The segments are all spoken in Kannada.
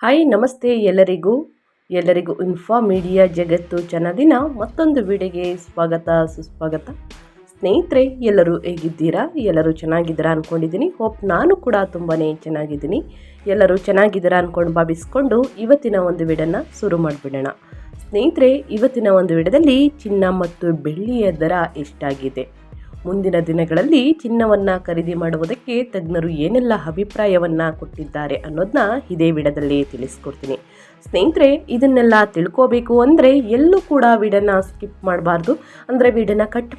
ಹಾಯ್ ನಮಸ್ತೆ ಎಲ್ಲರಿಗೂ ಇನ್ಫಾ ಮೀಡಿಯಾ ಜಗತ್ತು ಚಾನಲಿನ ಮತ್ತೊಂದು ವಿಡಿಯೋಗೆ ಸ್ವಾಗತ ಸುಸ್ವಾಗತ. ಸ್ನೇಹಿತರೆ, ಎಲ್ಲರೂ ಹೇಗಿದ್ದೀರಾ? ಎಲ್ಲರೂ ಚೆನ್ನಾಗಿದ್ದೀರಾ ಅಂದ್ಕೊಂಡಿದ್ದೀನಿ. ಹೋಪ್ ನಾನು ಕೂಡ ತುಂಬಾ ಚೆನ್ನಾಗಿದ್ದೀನಿ. ಎಲ್ಲರೂ ಚೆನ್ನಾಗಿದ್ದೀರಾ ಅಂದ್ಕೊಂಡು ಭಾವಿಸ್ಕೊಂಡು ಇವತ್ತಿನ ಒಂದು ವಿಡಿಯೋನ ಶುರು ಮಾಡಿಬಿಡೋಣ. ಸ್ನೇಹಿತರೆ, ಇವತ್ತಿನ ಒಂದು ವಿಡಿಯೋದಲ್ಲಿ ಚಿನ್ನ ಮತ್ತು ಬೆಳ್ಳಿಯ ದರ ಎಷ್ಟಾಗಿದೆ, ಮುಂದಿನ ದಿನಗಳಲ್ಲಿ ಚಿನ್ನವನ್ನು ಖರೀದಿ ಮಾಡುವುದಕ್ಕೆ ತಜ್ಞರು ಏನೆಲ್ಲ ಅಭಿಪ್ರಾಯವನ್ನು ಕೊಟ್ಟಿದ್ದಾರೆ ಅನ್ನೋದನ್ನ ಇದೇ ವಿಡಿಯೋದಲ್ಲಿ ತಿಳಿಸ್ಕೊಡ್ತೀನಿ. ಸ್ನೇಹಿತರೆ, ಇದನ್ನೆಲ್ಲ ತಿಳ್ಕೋಬೇಕು ಅಂದರೆ ಎಲ್ಲೂ ಕೂಡ ವಿಡಿಯೋನ ಸ್ಕಿಪ್ ಮಾಡಬಾರ್ದು. ಅಂದರೆ ವಿಡಿಯೋನ ಕಟ್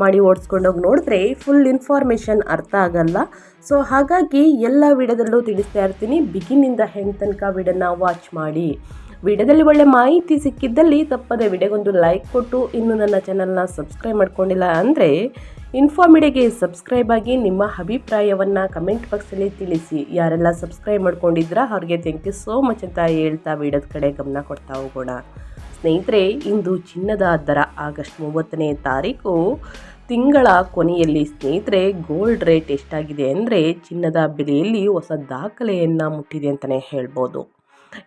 ಮಾಡಿ ಓಡಿಸ್ಕೊಂಡೋಗಿ ನೋಡಿದ್ರೆ ಫುಲ್ ಇನ್ಫಾರ್ಮೇಷನ್ ಅರ್ಥ ಆಗಲ್ಲ. ಸೊ ಹಾಗಾಗಿ ಎಲ್ಲ ವಿಡಿಯೋದಲ್ಲೂ ತಿಳಿಸ್ತಾ ಇರ್ತೀನಿ. ಬಿಗಿನಿಂದ ಹೆಂಡ್ ತನಕ ವಿಡಿಯೋನ ವಾಚ್ ಮಾಡಿ. ವಿಡಿಯೋದಲ್ಲಿ ಒಳ್ಳೆ ಮಾಹಿತಿ ಸಿಕ್ಕಿದ್ದಲ್ಲಿ ತಪ್ಪದೆ ವಿಡಿಯೋಗೊಂದು ಲೈಕ್ ಕೊಟ್ಟು ಇನ್ನು ನನ್ನ ಚಾನಲ್ನ ಸಬ್ಸ್ಕ್ರೈಬ್ ಮಾಡ್ಕೊಂಡಿಲ್ಲ ಅಂದರೆ ಇನ್ಫಾರ್ಮಿಡಿಯಾಗೆ ಸಬ್ಸ್ಕ್ರೈಬ್ ಆಗಿ ನಿಮ್ಮ ಅಭಿಪ್ರಾಯವನ್ನು ಕಮೆಂಟ್ ಬಾಕ್ಸಲ್ಲಿ ತಿಳಿಸಿ. ಯಾರೆಲ್ಲ ಸಬ್ಸ್ಕ್ರೈಬ್ ಮಾಡ್ಕೊಂಡಿದ್ದೀರಾ ಅವ್ರಿಗೆ ಥ್ಯಾಂಕ್ ಯು ಸೋ ಮಚ್ ಅಂತ ಹೇಳ್ತಾ ವಿಡಿಯೋದ ಕಡೆ ಗಮನ ಕೊಡ್ತಾ ಹೋಗೋಣ. ಸ್ನೇಹಿತರೆ, ಇಂದು ಚಿನ್ನದ ದರ ಆಗಸ್ಟ್ 30ನೇ ತಾರೀಕು ತಿಂಗಳ ಕೊನೆಯಲ್ಲಿ ಸ್ನೇಹಿತರೆ ಗೋಲ್ಡ್ ರೇಟ್ ಎಷ್ಟಾಗಿದೆ ಅಂದರೆ ಚಿನ್ನದ ಬೆಲೆಯಲ್ಲಿ ಹೊಸ ದಾಖಲೆಯನ್ನು ಮುಟ್ಟಿದೆ ಅಂತಲೇ ಹೇಳ್ಬೋದು.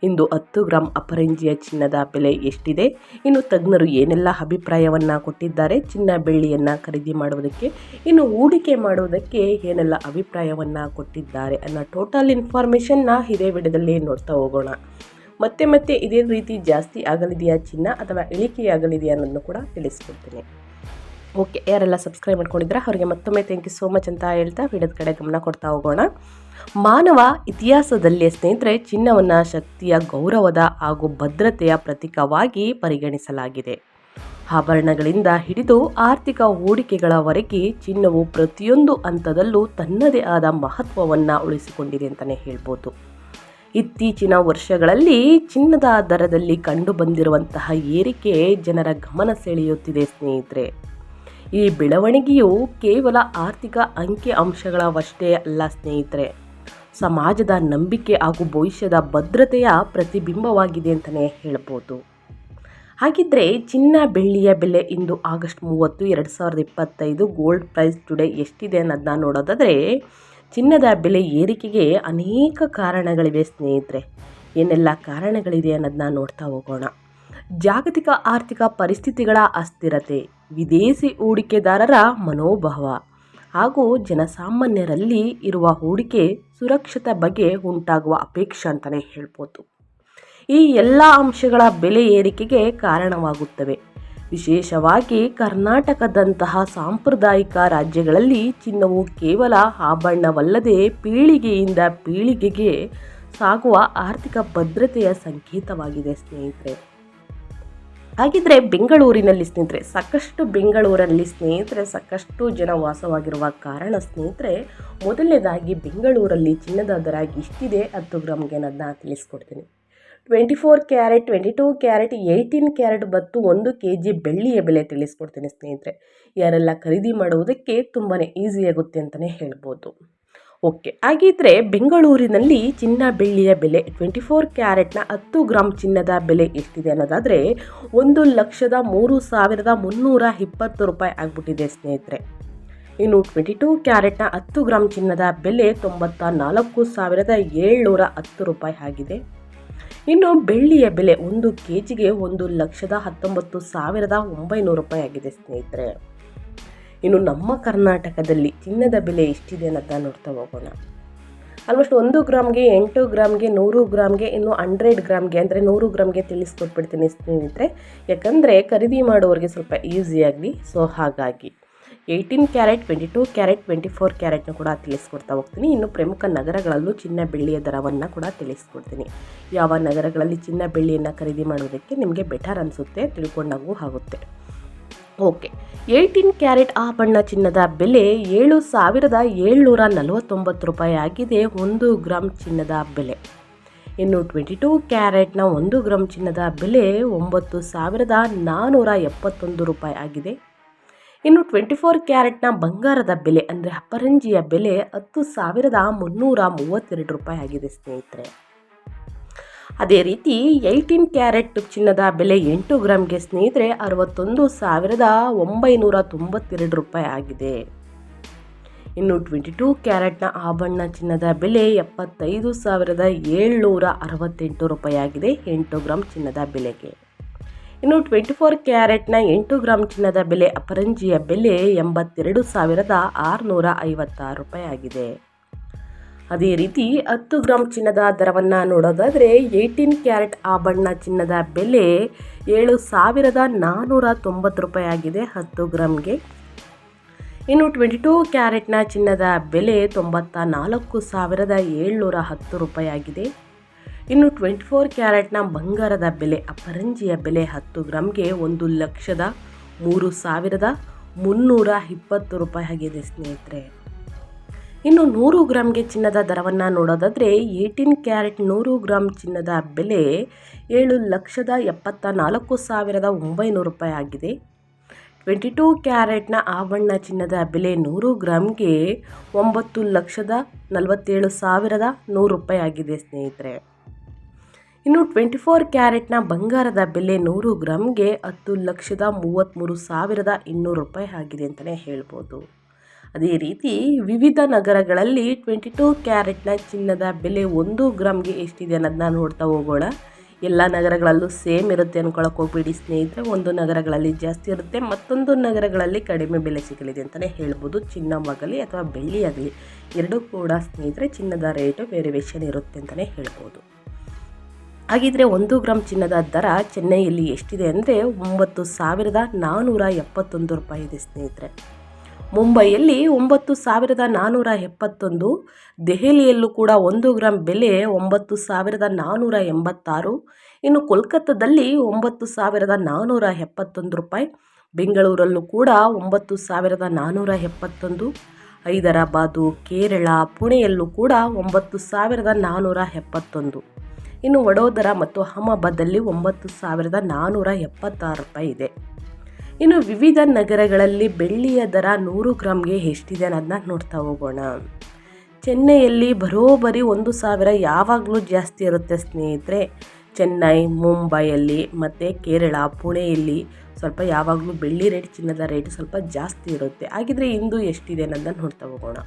ಇಂದು 10 ಗ್ರಾಮ್ ಅಪರಂಜಿಯ ಚಿನ್ನದ ಬೆಲೆ ಎಷ್ಟಿದೆ, ಇನ್ನು ತಜ್ಞರು ಏನೆಲ್ಲ ಅಭಿಪ್ರಾಯವನ್ನು ಕೊಟ್ಟಿದ್ದಾರೆ, ಚಿನ್ನ ಬೆಳ್ಳಿಯನ್ನು ಖರೀದಿ ಮಾಡುವುದಕ್ಕೆ, ಇನ್ನು ಹೂಡಿಕೆ ಮಾಡುವುದಕ್ಕೆ ಏನೆಲ್ಲ ಅಭಿಪ್ರಾಯವನ್ನು ಕೊಟ್ಟಿದ್ದಾರೆ ಅನ್ನೋ ಟೋಟಲ್ ಇನ್ಫಾರ್ಮೇಷನ್ನ ಇದೇ ವಿಡಿಯೋದಲ್ಲಿ ನೋಡ್ತಾ ಹೋಗೋಣ. ಮತ್ತೆ ಇದೇ ರೀತಿ ಜಾಸ್ತಿ ಆಗಲಿದೆಯಾ ಚಿನ್ನ ಅಥವಾ ಇಳಿಕೆಯಾಗಲಿದೆಯಾ ಅನ್ನೋದನ್ನು ಕೂಡ ತಿಳಿಸ್ಕೊಡ್ತೀನಿ. ಓಕೆ, ಯಾರೆಲ್ಲ ಸಬ್ಸ್ಕ್ರೈಬ್ ಮಾಡ್ಕೊಂಡಿದ್ರೆ ಅವರಿಗೆ ಮತ್ತೊಮ್ಮೆ ಥ್ಯಾಂಕ್ ಯು ಸೋ ಮಚ್ ಅಂತ ಹೇಳ್ತಾ ವಿಡಿಯೋದ ಕಡೆ ಗಮನ ಕೊಡ್ತಾ ಹೋಗೋಣ. ಮಾನವ ಇತಿಹಾಸದಲ್ಲಿ ಸ್ನೇಹಿತರೆ ಚಿನ್ನವನ್ನು ಶಕ್ತಿಯ, ಗೌರವದ ಹಾಗೂ ಭದ್ರತೆಯ ಪ್ರತೀಕವಾಗಿ ಪರಿಗಣಿಸಲಾಗಿದೆ. ಆಭರಣಗಳಿಂದ ಹಿಡಿದು ಆರ್ಥಿಕ ಹೂಡಿಕೆಗಳವರೆಗೆ ಚಿನ್ನವು ಪ್ರತಿಯೊಂದು ಹಂತದಲ್ಲೂ ತನ್ನದೇ ಆದ ಮಹತ್ವವನ್ನು ಉಳಿಸಿಕೊಂಡಿದೆ ಅಂತಲೇ ಹೇಳ್ಬೋದು. ಇತ್ತೀಚಿನ ವರ್ಷಗಳಲ್ಲಿ ಚಿನ್ನದ ದರದಲ್ಲಿ ಕಂಡುಬಂದಿರುವಂತಹ ಏರಿಕೆ ಜನರ ಗಮನ ಸೆಳೆಯುತ್ತಿದೆ ಸ್ನೇಹಿತರೆ. ಈ ಬೆಳವಣಿಗೆಯು ಕೇವಲ ಆರ್ಥಿಕ ಅಂಕಿ ಅಂಶಗಳವಷ್ಟೇ ಅಲ್ಲ ಸ್ನೇಹಿತರೆ, ಸಮಾಜದ ನಂಬಿಕೆ ಹಾಗೂ ಭವಿಷ್ಯದ ಭದ್ರತೆಯ ಪ್ರತಿಬಿಂಬವಾಗಿದೆ ಅಂತಲೇ ಹೇಳ್ಬೋದು. ಹಾಗಿದ್ರೆ ಚಿನ್ನ ಬೆಳ್ಳಿಯ ಬೆಲೆ ಇಂದು ಆಗಸ್ಟ್ 30, 2025 ಗೋಲ್ಡ್ ಪ್ರೈಸ್ ಟುಡೇ ಎಷ್ಟಿದೆ ಅನ್ನೋದನ್ನ ನೋಡೋದಾದರೆ, ಚಿನ್ನದ ಬೆಲೆ ಏರಿಕೆಗೆ ಅನೇಕ ಕಾರಣಗಳಿವೆ ಸ್ನೇಹಿತರೆ. ಏನೆಲ್ಲ ಕಾರಣಗಳಿದೆ ಅನ್ನೋದನ್ನ ನೋಡ್ತಾ ಹೋಗೋಣ. ಜಾಗತಿಕ ಆರ್ಥಿಕ ಪರಿಸ್ಥಿತಿಗಳ ಅಸ್ಥಿರತೆ, ವಿದೇಶಿ ಹೂಡಿಕೆದಾರರ ಮನೋಭಾವ ಹಾಗೂ ಜನಸಾಮಾನ್ಯರಲ್ಲಿ ಇರುವ ಹೂಡಿಕೆ ಸುರಕ್ಷತೆ ಬಗ್ಗೆ ಉಂಟಾಗುವ ಅಪೇಕ್ಷೆ ಅಂತಲೇ ಹೇಳ್ಬೋದು. ಈ ಎಲ್ಲ ಅಂಶಗಳ ಬೆಲೆ ಏರಿಕೆಗೆ ಕಾರಣವಾಗುತ್ತವೆ. ವಿಶೇಷವಾಗಿ ಕರ್ನಾಟಕದಂತಹ ಸಾಂಪ್ರದಾಯಿಕ ರಾಜ್ಯಗಳಲ್ಲಿ ಚಿನ್ನವು ಕೇವಲ ಆಭರಣವಲ್ಲದೆ ಪೀಳಿಗೆಯಿಂದ ಪೀಳಿಗೆಗೆ ಸಾಗುವ ಆರ್ಥಿಕ ಭದ್ರತೆಯ ಸಂಕೇತವಾಗಿದೆ ಸ್ನೇಹಿತರೆ. ಹಾಗಿದ್ರೆ ಬೆಂಗಳೂರಿನಲ್ಲಿ ಸಾಕಷ್ಟು ಜನ ವಾಸವಾಗಿರುವ ಕಾರಣ ಸ್ನೇಹಿತರೆ, ಮೊದಲನೇದಾಗಿ ಬೆಂಗಳೂರಲ್ಲಿ ಚಿನ್ನದ ದರ ಎಷ್ಟಿದೆ 10 ಗ್ರಾಮ್ಗೆ ಅನ್ನೋದನ್ನ ತಿಳಿಸ್ಕೊಡ್ತೀನಿ. 24 ಕ್ಯಾರೆಟ್, 22 ಕ್ಯಾರೆಟ್, 18 ಕ್ಯಾರೆಟ್ ಮತ್ತು 1 kg ಬೆಳ್ಳಿಯ ಬೆಲೆ ತಿಳಿಸ್ಕೊಡ್ತೀನಿ ಸ್ನೇಹಿತರೆ. ಯಾರೆಲ್ಲ ಖರೀದಿ ಮಾಡುವುದಕ್ಕೆ ತುಂಬಾ ಈಸಿ ಆಗುತ್ತೆ ಅಂತಲೇ ಹೇಳ್ಬೋದು. ಓಕೆ, ಹಾಗಿದ್ರೆ ಬೆಂಗಳೂರಿನಲ್ಲಿ ಚಿನ್ನ ಬೆಳ್ಳಿಯ ಬೆಲೆ 24 ಕ್ಯಾರೆಟ್ನ 10 ಗ್ರಾಮ್ ಚಿನ್ನದ ಬೆಲೆ ಎಷ್ಟಿದೆ ಅನ್ನೋದಾದರೆ 1,03,320 ರೂಪಾಯಿ ಆಗ್ಬಿಟ್ಟಿದೆ ಸ್ನೇಹಿತರೆ. ಇನ್ನು 22 ಕ್ಯಾರೆಟ್ನ 10 ಗ್ರಾಮ್ ಚಿನ್ನದ ಬೆಲೆ 94,710 ರೂಪಾಯಿ ಆಗಿದೆ. ಇನ್ನು ಬೆಳ್ಳಿಯ ಬೆಲೆ 1 kgಗೆ 1,19,900 ರೂಪಾಯಿ ಆಗಿದೆ ಸ್ನೇಹಿತರೆ. ಇನ್ನು ನಮ್ಮ ಕರ್ನಾಟಕದಲ್ಲಿ ಚಿನ್ನದ ಬೆಲೆ ಎಷ್ಟಿದೆ ಅನ್ನೋದನ್ನ ನೋಡ್ತಾ ಹೋಗೋಣ. ಆಲ್ಮೋಸ್ಟ್ 1 ಗ್ರಾಮ್ಗೆ, 8 ಗ್ರಾಮ್ಗೆ, 100 ಗ್ರಾಮ್ಗೆ, ಇನ್ನು 100 ಗ್ರಾಮ್ಗೆ ಅಂದರೆ 100 ಗ್ರಾಮ್ಗೆ ತಿಳಿಸ್ಕೊಟ್ಬಿಡ್ತೀನಿ ಸ್ನೇಹಿತರೆ. ಯಾಕಂದರೆ ಖರೀದಿ ಮಾಡೋರಿಗೆ ಸ್ವಲ್ಪ ಈಸಿ ಆಗಲಿ. ಸೊ ಹಾಗಾಗಿ 18 ಕ್ಯಾರೆಟ್, 22 ಕ್ಯಾರೆಟ್, 24 ಕ್ಯಾರೆಟ್ನ ಕೂಡ ತಿಳಿಸ್ಕೊಡ್ತಾ ಹೋಗ್ತೀನಿ. ಇನ್ನು ಪ್ರಮುಖ ನಗರಗಳಲ್ಲೂ ಚಿನ್ನ ಬೆಳ್ಳಿಯ ದರವನ್ನು ಕೂಡ ತಿಳಿಸ್ಕೊಡ್ತೀನಿ. ಯಾವ ನಗರಗಳಲ್ಲಿ ಚಿನ್ನ ಬೆಳ್ಳಿಯನ್ನು ಖರೀದಿ ಮಾಡೋದಕ್ಕೆ ನಿಮಗೆ ಬೆಟರ್ ಅನಿಸುತ್ತೆ ತಿಳ್ಕೊಂಡಾಗೂ ಆಗುತ್ತೆ. ಓಕೆ, 18 ಕ್ಯಾರೆಟ್ ಆಭರಣ ಚಿನ್ನದ ಬೆಲೆ 7,749 ರೂಪಾಯಿ ಆಗಿದೆ 1 ಗ್ರಾಮ್ ಚಿನ್ನದ ಬೆಲೆ. ಇನ್ನು 22 ಕ್ಯಾರೆಟ್ನ 1 ಗ್ರಾಮ್ ಚಿನ್ನದ ಬೆಲೆ 9,471 ರೂಪಾಯಿ ಆಗಿದೆ. ಇನ್ನು 24 ಕ್ಯಾರೆಟ್ನ ಬಂಗಾರದ ಬೆಲೆ ಅಂದರೆ ಅಪರಂಜಿಯ ಬೆಲೆ 10,332 ರೂಪಾಯಿ ಆಗಿದೆ ಸ್ನೇಹಿತರೆ. ಅದೇ ರೀತಿ 18 ಕ್ಯಾರೆಟ್ ಚಿನ್ನದ ಬೆಲೆ 8 ಗ್ರಾಮ್ಗೆ ಸ್ನೇಹಿತರೆ 61,992 ರೂಪಾಯಿ ಆಗಿದೆ. ಇನ್ನು 22 ಕ್ಯಾರೆಟ್ನ ಆಭರಣ ಚಿನ್ನದ ಬೆಲೆ 75,768 ರೂಪಾಯಿ ಆಗಿದೆ 8 ಗ್ರಾಮ್ ಚಿನ್ನದ ಬೆಲೆಗೆ. ಇನ್ನು 24 ಕ್ಯಾರೆಟ್ನ 8 ಗ್ರಾಮ್ ಚಿನ್ನದ ಬೆಲೆ ಅಪರಂಜಿಯ ಬೆಲೆ 82,656 ರೂಪಾಯಿ ಆಗಿದೆ. ಅದೇ ರೀತಿ 10 ಗ್ರಾಮ್ ಚಿನ್ನದ ದರವನ್ನು ನೋಡೋದಾದರೆ 18 ಕ್ಯಾರೆಟ್ ಆಭರಣ ಚಿನ್ನದ ಬೆಲೆ 7,490 ರೂಪಾಯಿ ಆಗಿದೆ 10 ಗ್ರಾಮ್ಗೆ. ಇನ್ನು 22 ಕ್ಯಾರೆಟ್ನ ಚಿನ್ನದ ಬೆಲೆ 94,710 ರೂಪಾಯಿ ಆಗಿದೆ. ಇನ್ನು 24 ಕ್ಯಾರೆಟ್ನ ಬಂಗಾರದ ಬೆಲೆ ಅಪರಂಜಿಯ ಬೆಲೆ 10 ಗ್ರಾಮ್ಗೆ 1,03,320 ರೂಪಾಯಿ ಆಗಿದೆ ಸ್ನೇಹಿತರೆ. ಇನ್ನು 100 ಗ್ರಾಮ್ಗೆ ಚಿನ್ನದ ದರವನ್ನು ನೋಡೋದಾದರೆ 18 ಕ್ಯಾರೆಟ್ 100 ಗ್ರಾಮ್ ಚಿನ್ನದ ಬೆಲೆ 7,74,900 ರೂಪಾಯಿ ಆಗಿದೆ. 22 ಕ್ಯಾರೆಟ್ನ ಆಭರಣ ಚಿನ್ನದ ಬೆಲೆ 100 ಗ್ರಾಮ್ಗೆ 9,47,100 ರೂಪಾಯಿ ಆಗಿದೆ ಸ್ನೇಹಿತರೆ. ಇನ್ನು 24 ಕ್ಯಾರೆಟ್ನ ಬಂಗಾರದ ಬೆಲೆ 100 ಗ್ರಾಮ್ಗೆ 10,33,200 ರೂಪಾಯಿ ಆಗಿದೆ ಅಂತಲೇ ಹೇಳ್ಬೋದು. ಅದೇ ರೀತಿ ವಿವಿಧ ನಗರಗಳಲ್ಲಿ 22 ಕ್ಯಾರೆಟ್ನ ಚಿನ್ನದ ಬೆಲೆ 1 ಗ್ರಾಮ್ಗೆ ಎಷ್ಟಿದೆ ಅನ್ನೋದನ್ನ ನೋಡ್ತಾ ಹೋಗೋಣ. ಎಲ್ಲ ನಗರಗಳಲ್ಲೂ ಸೇಮ್ ಇರುತ್ತೆ ಅಂದ್ಕೊಳಕ್ಕೆ ಹೋಗ್ಬೇಡಿ ಸ್ನೇಹಿತರೆ. ಒಂದು ನಗರಗಳಲ್ಲಿ ಜಾಸ್ತಿ ಇರುತ್ತೆ, ಮತ್ತೊಂದು ನಗರಗಳಲ್ಲಿ ಕಡಿಮೆ ಬೆಲೆ ಸಿಗಲಿದೆ ಅಂತಲೇ ಹೇಳ್ಬೋದು. ಚಿನ್ನವಾಗಲಿ ಅಥವಾ ಬೆಳ್ಳಿಯಾಗಲಿ ಎರಡೂ ಕೂಡ ಸ್ನೇಹಿತರೆ ಚಿನ್ನದ ರೇಟು ವೇರಿಯೇಷನ್ ಇರುತ್ತೆ ಅಂತಲೇ ಹೇಳ್ಬೋದು. ಹಾಗಿದ್ರೆ 1 ಗ್ರಾಮ್ ಚಿನ್ನದ ದರ ಚೆನ್ನೈಯಲ್ಲಿ ಎಷ್ಟಿದೆ ಅಂದರೆ 9,471 ರೂಪಾಯಿ ಇದೆ ಸ್ನೇಹಿತರೆ. ಮುಂಬೈಯಲ್ಲಿ 9,471, ದೆಹಲಿಯಲ್ಲೂ ಕೂಡ 1 ಗ್ರಾಮ್ ಬೆಲೆ 9,486. ಇನ್ನು ಕೋಲ್ಕತ್ತಾದಲ್ಲಿ 9,471 ರೂಪಾಯಿ, ಬೆಂಗಳೂರಲ್ಲೂ ಕೂಡ 9,471, ಹೈದರಾಬಾದು, ಕೇರಳ, ಪುಣೆಯಲ್ಲೂ ಕೂಡ 9,471. ಇನ್ನು ವಡೋದರ ಮತ್ತು ಅಹಮದಾಬಾದಲ್ಲಿ 9,476 ರೂಪಾಯಿ ಇದೆ. ಇನ್ನು ವಿವಿಧ ನಗರಗಳಲ್ಲಿ ಬೆಳ್ಳಿಯ ದರ 100 ಗ್ರಾಮ್ಗೆ ಎಷ್ಟಿದೆ ಅನ್ನೋದನ್ನ ನೋಡ್ತಾ ಹೋಗೋಣ. ಚೆನ್ನೈಯಲ್ಲಿ ಬರೋಬ್ಬರಿ 1,000 ಯಾವಾಗಲೂ ಜಾಸ್ತಿ ಇರುತ್ತೆ ಸ್ನೇಹಿತರೆ. ಚೆನ್ನೈ, ಮುಂಬೈಯಲ್ಲಿ ಮತ್ತು ಕೇರಳ, ಪುಣೆಯಲ್ಲಿ ಸ್ವಲ್ಪ ಯಾವಾಗಲೂ ಬೆಳ್ಳಿ ರೇಟ್, ಚಿನ್ನದ ರೇಟ್ ಸ್ವಲ್ಪ ಜಾಸ್ತಿ ಇರುತ್ತೆ. ಹಾಗಿದ್ರೆ ಇಂದು ಎಷ್ಟಿದೆ ಅನ್ನೋದನ್ನ ನೋಡ್ತಾ ಹೋಗೋಣ.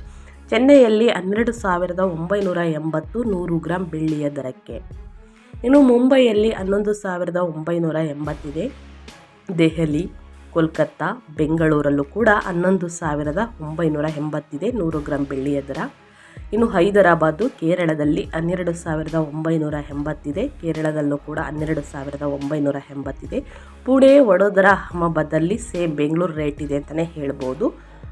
ಚೆನ್ನೈಯಲ್ಲಿ 12,980 100 ಗ್ರಾಮ್ ಬೆಳ್ಳಿಯ ದರಕ್ಕೆ. ಇನ್ನು ಮುಂಬೈಯಲ್ಲಿ 11,980 ಇದೆ. ದೆಹಲಿ, ಕೋಲ್ಕತ್ತಾ, ಬೆಂಗಳೂರಲ್ಲೂ ಕೂಡ 11,980 ಇದೆ 100 ಗ್ರಾಮ್ ಬೆಳ್ಳಿಯ ದರ. ಇನ್ನು ಹೈದರಾಬಾದು, ಕೇರಳದಲ್ಲಿ 12,980 ಇದೆ. ಕೇರಳದಲ್ಲೂ ಕೂಡ 12,980 ಇದೆ. ಪುಣೆ, ವಡೋದರ, ಅಹಮದಾಬಾದಲ್ಲಿ ಸೇಮ್ ಬೆಂಗಳೂರು ರೇಟ್ ಇದೆ ಅಂತಲೇ ಹೇಳ್ಬೋದು.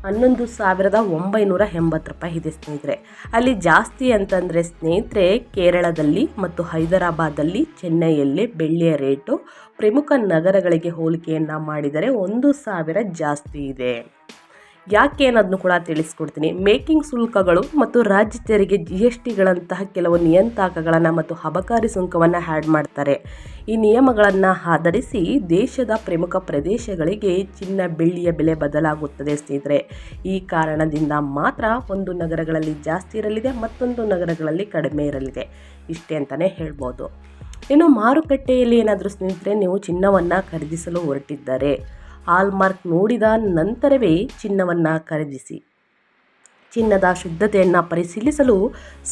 11,980 ರೂಪಾಯಿ ಇದೆ ಸ್ನೇಹಿತರೆ. ಅಲ್ಲಿ ಜಾಸ್ತಿ ಅಂತಂದರೆ ಸ್ನೇಹಿತರೆ ಕೇರಳದಲ್ಲಿ ಮತ್ತು ಹೈದರಾಬಾದಲ್ಲಿ, ಚೆನ್ನೈಯಲ್ಲಿ ಬೆಳ್ಳಿಯ ರೇಟು ಪ್ರಮುಖ ನಗರಗಳಿಗೆ ಹೋಲಿಕೆಯನ್ನು ಮಾಡಿದರೆ 1,000 ಜಾಸ್ತಿ ಇದೆ. ಯಾಕೆ ಅನ್ನೋದನ್ನು ಕೂಡ ತಿಳಿಸ್ಕೊಡ್ತೀನಿ. ಮೇಕಿಂಗ್ ಶುಲ್ಕಗಳು ಮತ್ತು ರಾಜ್ಯ ತೆರಿಗೆ GSTಗಳಂತಹ ಕೆಲವು ನಿಯತಾಂಕಗಳನ್ನು ಮತ್ತು ಅಬಕಾರಿ ಸುಂಕವನ್ನು ಆ್ಯಡ್ ಮಾಡ್ತಾರೆ. ಈ ನಿಯಮಗಳನ್ನು ಆಧರಿಸಿ ದೇಶದ ಪ್ರಮುಖ ಪ್ರದೇಶಗಳಿಗೆ ಚಿನ್ನ ಬೆಳ್ಳಿಯ ಬೆಲೆ ಬದಲಾಗುತ್ತದೆ ಸ್ನೇಹಿತರೆ. ಈ ಕಾರಣದಿಂದ ಮಾತ್ರ ಒಂದು ನಗರಗಳಲ್ಲಿ ಜಾಸ್ತಿ ಇರಲಿದೆ, ಮತ್ತೊಂದು ನಗರಗಳಲ್ಲಿ ಕಡಿಮೆ ಇರಲಿದೆ, ಇಷ್ಟೇ ಅಂತಲೇ ಹೇಳ್ಬೋದು. ಇನ್ನು ಮಾರುಕಟ್ಟೆಯಲ್ಲಿ ಏನಾದರೂ ಸ್ನೇಹಿತರೆ ನೀವು ಚಿನ್ನವನ್ನು ಖರೀದಿಸಲು ಹೊರಟಿದ್ದಾರೆ, ಹಾಲ್ಮಾರ್ಕ್ ನೋಡಿದ ನಂತರವೇ ಚಿನ್ನವನ್ನು ಖರೀದಿಸಿ. ಚಿನ್ನದ ಶುದ್ಧತೆಯನ್ನು ಪರಿಶೀಲಿಸಲು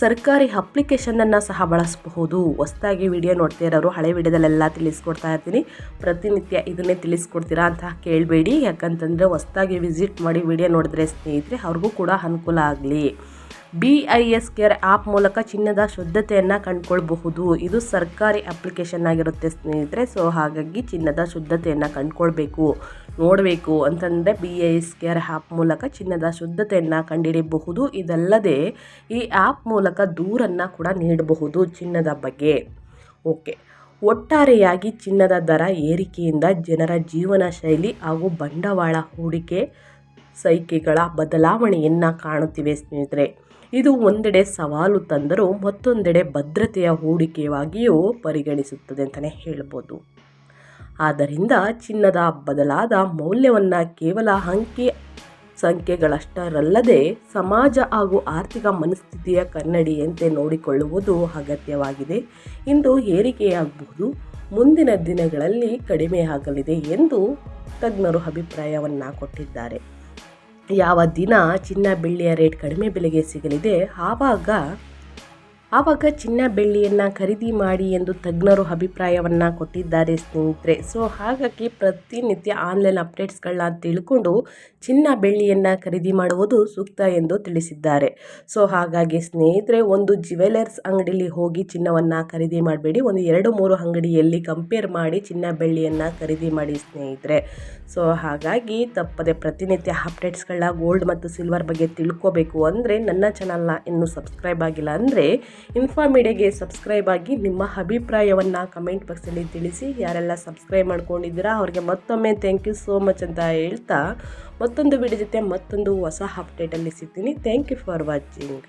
ಸರ್ಕಾರಿ ಅಪ್ಲಿಕೇಶನನ್ನು ಸಹ ಬಳಸಬಹುದು. ಹೊಸದಾಗಿ ವಿಡಿಯೋ ನೋಡ್ತಾ ಇರೋರು ಹಳೆ ವಿಡಿಯೋದಲ್ಲೆಲ್ಲ ತಿಳಿಸ್ಕೊಡ್ತಾ ಇರ್ತೀನಿ, ಪ್ರತಿನಿತ್ಯ ಇದನ್ನೇ ತಿಳಿಸ್ಕೊಡ್ತೀರಾ ಅಂತ ಕೇಳಬೇಡಿ. ಯಾಕಂತಂದರೆ ಹೊಸದಾಗಿ ವಿಸಿಟ್ ಮಾಡಿ ವಿಡಿಯೋ ನೋಡಿದ್ರೆ ಸ್ನೇಹಿತರೆ ಅವ್ರಿಗೂ ಕೂಡ ಅನುಕೂಲ ಆಗಲಿ. BIS ಕೇರ್ ಆ್ಯಪ್ ಮೂಲಕ ಚಿನ್ನದ ಶುದ್ಧತೆಯನ್ನು ಕಂಡುಕೊಳ್ಬಹುದು. ಇದು ಸರ್ಕಾರಿ ಅಪ್ಲಿಕೇಶನ್ ಆಗಿರುತ್ತೆ ಸ್ನೇಹಿತರೆ. ಸೊ ಹಾಗಾಗಿ ಚಿನ್ನದ ಶುದ್ಧತೆಯನ್ನು ಕಂಡುಕೊಳ್ಬೇಕು, ನೋಡಬೇಕು ಅಂತಂದರೆ BIS ಕೇರ್ ಆ್ಯಪ್ ಮೂಲಕ ಚಿನ್ನದ ಶುದ್ಧತೆಯನ್ನು ಕಂಡುಹಿಡಿಯಬಹುದು. ಇದಲ್ಲದೆ ಈ ಆ್ಯಪ್ ಮೂಲಕ ದೂರನ್ನು ಕೂಡ ನೀಡಬಹುದು ಚಿನ್ನದ ಬಗ್ಗೆ. ಓಕೆ, ಒಟ್ಟಾರೆಯಾಗಿ ಚಿನ್ನದ ದರ ಏರಿಕೆಯಿಂದ ಜನರ ಜೀವನ ಶೈಲಿ ಹಾಗೂ ಬಂಡವಾಳ ಹೂಡಿಕೆ ಸೈಕೆಗಳ ಬದಲಾವಣೆಯನ್ನು ಕಾಣುತ್ತಿವೆ ಸ್ನೇಹಿತರೆ. ಇದು ಒಂದೆಡೆ ಸವಾಲು ತಂದರೂ ಮತ್ತೊಂದೆಡೆ ಭದ್ರತೆಯ ಹೂಡಿಕೆಯಾಗಿಯೂ ಪರಿಗಣಿಸುತ್ತದೆ ಅಂತಲೇ ಹೇಳ್ಬೋದು. ಆದ್ದರಿಂದ ಚಿನ್ನದ ಬದಲಾದ ಮೌಲ್ಯವನ್ನು ಕೇವಲ ಅಂಕಿ ಸಂಖ್ಯೆಗಳಷ್ಟರಲ್ಲದೆ ಸಮಾಜ ಹಾಗೂ ಆರ್ಥಿಕ ಮನಸ್ಥಿತಿಯ ಕನ್ನಡಿಯಂತೆ ನೋಡಿಕೊಳ್ಳುವುದು ಅಗತ್ಯವಾಗಿದೆ. ಇಂದು ಏರಿಕೆಯಾಗಬಹುದು, ಮುಂದಿನ ದಿನಗಳಲ್ಲಿ ಕಡಿಮೆಯಾಗಲಿದೆ ಎಂದು ತಜ್ಞರು ಅಭಿಪ್ರಾಯವನ್ನು ಕೊಟ್ಟಿದ್ದಾರೆ. ಯಾವ ದಿನ ಚಿನ್ನ ಬೆಳ್ಳಿಯ ರೇಟ್ ಕಡಿಮೆ ಬೆಲೆಗೆ ಸಿಗಲಿದೆ ಆವಾಗ ಚಿನ್ನ ಬೆಳ್ಳಿಯನ್ನು ಖರೀದಿ ಮಾಡಿ ಎಂದು ತಜ್ಞರು ಅಭಿಪ್ರಾಯವನ್ನು ಕೊಟ್ಟಿದ್ದಾರೆ ಸ್ನೇಹಿತರೆ. ಸೊ ಹಾಗಾಗಿ ಪ್ರತಿನಿತ್ಯ ಆನ್ಲೈನ್ ಅಪ್ಡೇಟ್ಸ್ಗಳನ್ನ ತಿಳ್ಕೊಂಡು ಚಿನ್ನ ಬೆಳ್ಳಿಯನ್ನು ಖರೀದಿ ಮಾಡುವುದು ಸೂಕ್ತ ಎಂದು ತಿಳಿಸಿದ್ದಾರೆ. ಸೊ ಹಾಗಾಗಿ ಸ್ನೇಹಿತರೆ, ಒಂದು ಜ್ಯುವೆಲರ್ಸ್ ಅಂಗಡಿಯಲ್ಲಿ ಹೋಗಿ ಚಿನ್ನವನ್ನು ಖರೀದಿ ಮಾಡಬೇಡಿ, ಒಂದು 2-3 ಅಂಗಡಿಯಲ್ಲಿ ಕಂಪೇರ್ ಮಾಡಿ ಚಿನ್ನ ಬೆಳ್ಳಿಯನ್ನು ಖರೀದಿ ಮಾಡಿ ಸ್ನೇಹಿತರೆ. ಸೊ ಹಾಗಾಗಿ ತಪ್ಪದೆ ಪ್ರತಿನಿತ್ಯ ಅಪ್ಡೇಟ್ಸ್ಗಳನ್ನ ಗೋಲ್ಡ್ ಮತ್ತು ಸಿಲ್ವರ್ ಬಗ್ಗೆ ತಿಳ್ಕೋಬೇಕು ಅಂದರೆ ನನ್ನ ಚಾನಲ್ನ ಇನ್ನೂ ಸಬ್ಸ್ಕ್ರೈಬ್ ಆಗಿಲ್ಲ ಅಂದರೆ ಇನ್ಫಾ ಮೀಡಿಯಾಗೆ ಸಬ್ಸ್ಕ್ರೈಬ್ ಆಗಿ ನಿಮ್ಮ ಅಭಿಪ್ರಾಯವನ್ನು ಕಮೆಂಟ್ ಬಾಕ್ಸಲ್ಲಿ ತಿಳಿಸಿ. ಯಾರೆಲ್ಲ ಸಬ್ಸ್ಕ್ರೈಬ್ ಮಾಡ್ಕೊಂಡಿದ್ದೀರಾ ಅವ್ರಿಗೆ ಮತ್ತೊಮ್ಮೆ ಥ್ಯಾಂಕ್ ಯು ಸೋ ಮಚ್ ಅಂತ ಹೇಳ್ತಾ ಮತ್ತೊಂದು ವಿಡಿಯೋ ಜೊತೆ ಮತ್ತೊಂದು ಹೊಸ ಅಪ್ಡೇಟಲ್ಲಿ ಸಿಗ್ತೀನಿ. Thank you for watching.